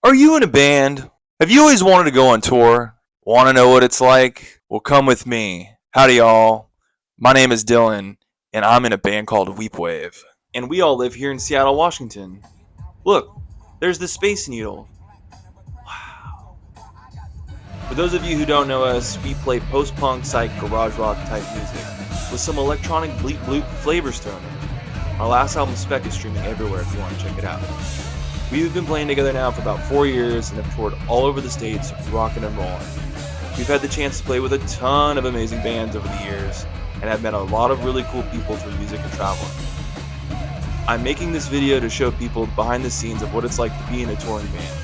Are you in a band? Have you always wanted to go on tour? Want to know what it's like? Well, come with me. Howdy, y'all. My name is Dylan, and I'm in a band called Weepwave. And we all live here in Seattle, Washington. Look, there's the Space Needle. Wow. For those of you who don't know us, we play post-punk, psych, garage rock type music with some electronic bleep bloop flavors thrown in. Our last album, Spec, is streaming everywhere if you want to check it out. We've been playing together now for about 4 years and have toured all over the states, rocking and rolling. We've had the chance to play with a ton of amazing bands over the years and have met a lot of really cool people through music and traveling. I'm making this video to show people behind the scenes of what it's like to be in a touring band.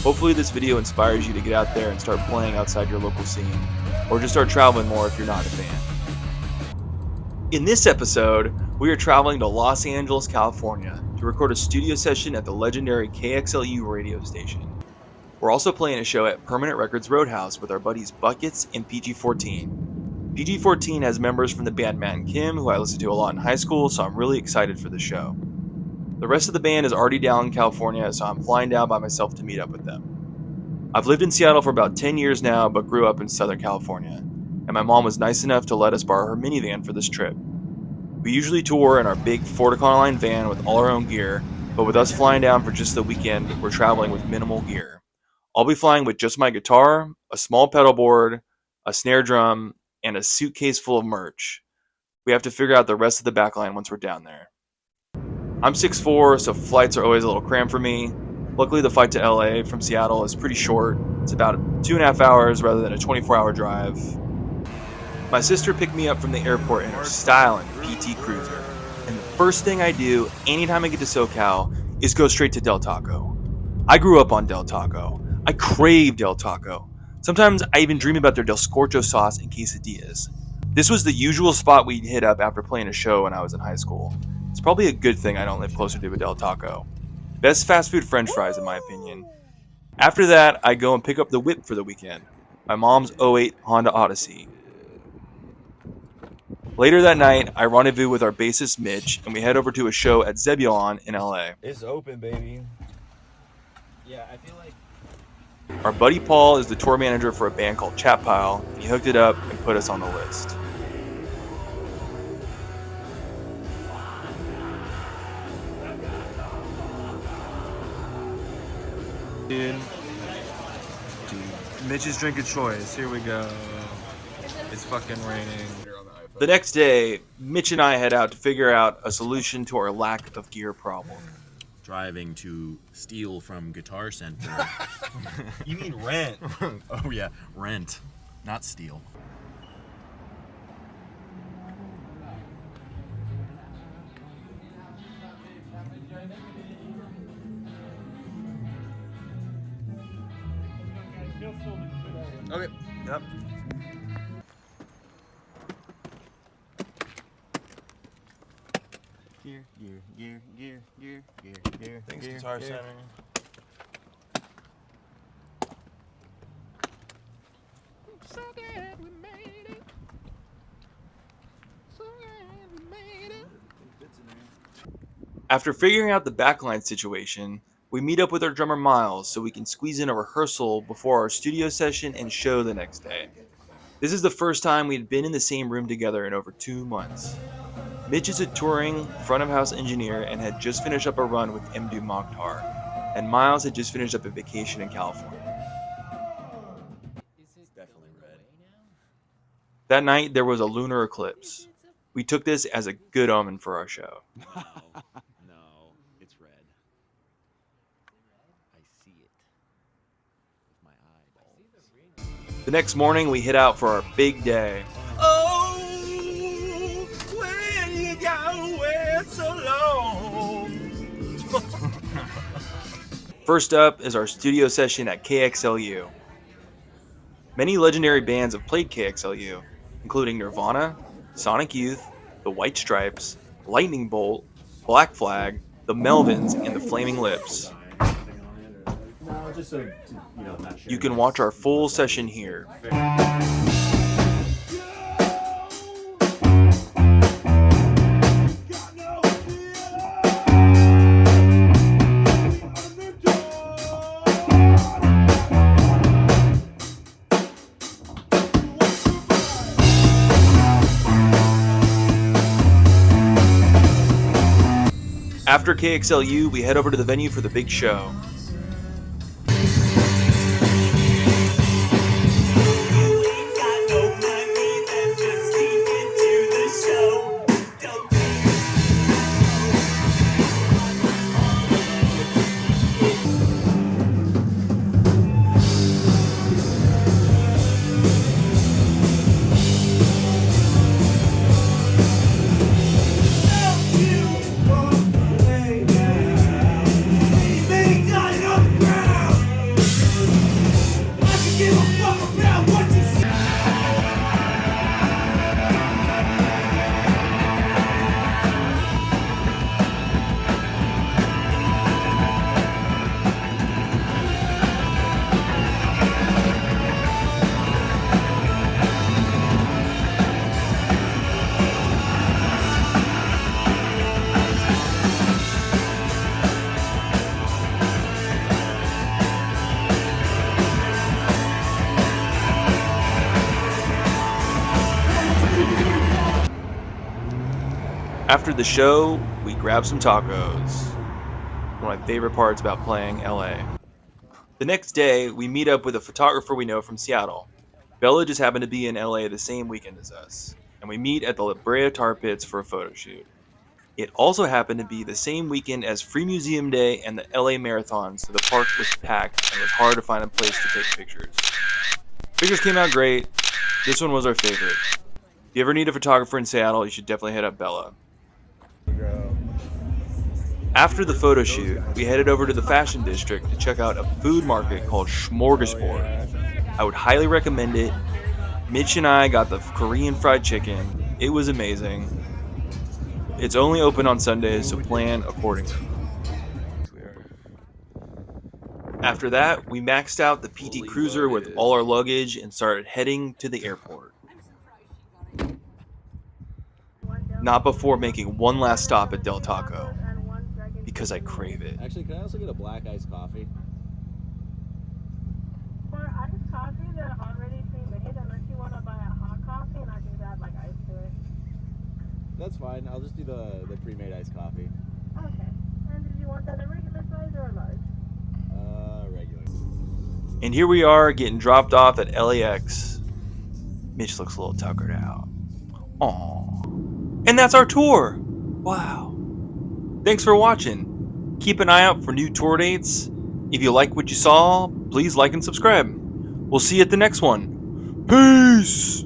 Hopefully this video inspires you to get out there and start playing outside your local scene, or just start traveling more if you're not a band. In this episode, we are traveling to Los Angeles, California to record a studio session at the legendary KXLU radio station. We're also playing a show at Permanent Records Roadhouse with our buddies Buckets and PG-14. PG-14 has members from the band Matt and Kim, who I listened to a lot in high school, so I'm really excited for the show. The rest of the band is already down in California, so I'm flying down by myself to meet up with them. I've lived in Seattle for about 10 years now, but grew up in Southern California, and my mom was nice enough to let us borrow her minivan for this trip. We usually tour in our big Ford Econoline van with all our own gear, but with us flying down for just the weekend, we're traveling with minimal gear. I'll be flying with just my guitar, a small pedal board, a snare drum, and a suitcase full of merch. We have to figure out the rest of the backline once we're down there. I'm 6'4", so flights are always a little cramped for me. Luckily, the flight to LA from Seattle is pretty short. It's about 2.5 hours rather than a 24-hour drive. My sister picked me up from the airport in her styling PT Cruiser, and the first thing I do anytime I get to SoCal is go straight to Del Taco. I grew up on Del Taco. I crave Del Taco. Sometimes I even dream about their Del Scorcho sauce and quesadillas. This was the usual spot we'd hit up after playing a show when I was in high school. It's probably a good thing I don't live closer to a Del Taco. Best fast food french fries in my opinion. After that, I go and pick up the whip for the weekend. My mom's '08 Honda Odyssey. Later that night, I rendezvous with our bassist Mitch, and we head over to a show at Zebulon in LA. It's open, baby. Yeah, I feel like... Our buddy Paul is the tour manager for a band called Chat Pile, and he hooked it up and put us on the list. Dude, Mitch's drink of choice. Here we go. It's fucking raining. The next day, Mitch and I head out to figure out a solution to our lack of gear problem. Driving to steal from Guitar Center. You mean rent? Oh yeah, rent, not steal. Okay. Yep. Gear. Thanks, Guitar Center. So glad we made it. So glad we made it. After figuring out the backline situation, we meet up with our drummer Miles so we can squeeze in a rehearsal before our studio session and show the next day. This is the first time we'd been in the same room together in over 2 months. Mitch is a touring front-of-house engineer and had just finished up a run with Mdu Mokhtar, and Miles had just finished up a vacation in California. It's definitely red. That night, there was a lunar eclipse. We took this as a good omen for our show. No, it's red. I see it with my eyeballs. The next morning, we hit out for our big day. Oh, when you got away so long. First up is our studio session at KXLU. Many legendary bands have played KXLU, including Nirvana, Sonic Youth, The White Stripes, Lightning Bolt, Black Flag, The Melvins, and The Flaming Lips. You can watch our full session here. After KXLU, we head over to the venue for the big show. After the show, we grab some tacos. One of my favorite parts about playing LA. The next day, we meet up with a photographer we know from Seattle. Bella just happened to be in LA the same weekend as us, and we meet at the La Brea Tar Pits for a photo shoot. It also happened to be the same weekend as Free Museum Day and the LA Marathon, so the park was packed and it was hard to find a place to take pictures. Pictures came out great. This one was our favorite. If you ever need a photographer in Seattle, you should definitely hit up Bella. After the photo shoot, we headed over to the Fashion District to check out a food market called Smorgasbord. I would highly recommend it. Mitch and I got the Korean fried chicken. It was amazing. It's only open on Sundays, so plan accordingly. After that, we maxed out the PT Cruiser with all our luggage and started heading to the airport. Not before making one last stop at Del Taco, because I crave it. Actually, can I also get a black iced coffee? For iced coffee, they're already pre-made unless you want to buy a hot coffee and I can add like ice to it. That's fine. I'll just do the pre-made iced coffee. Okay. And did you want that a regular size or a large? Regular. And here we are getting dropped off at LAX. Mitch looks a little tuckered out. Aww. And that's our tour. Wow. Thanks for watching. Keep an eye out for new tour dates. If you like what you saw, please like and subscribe. We'll see you at the next one. Peace!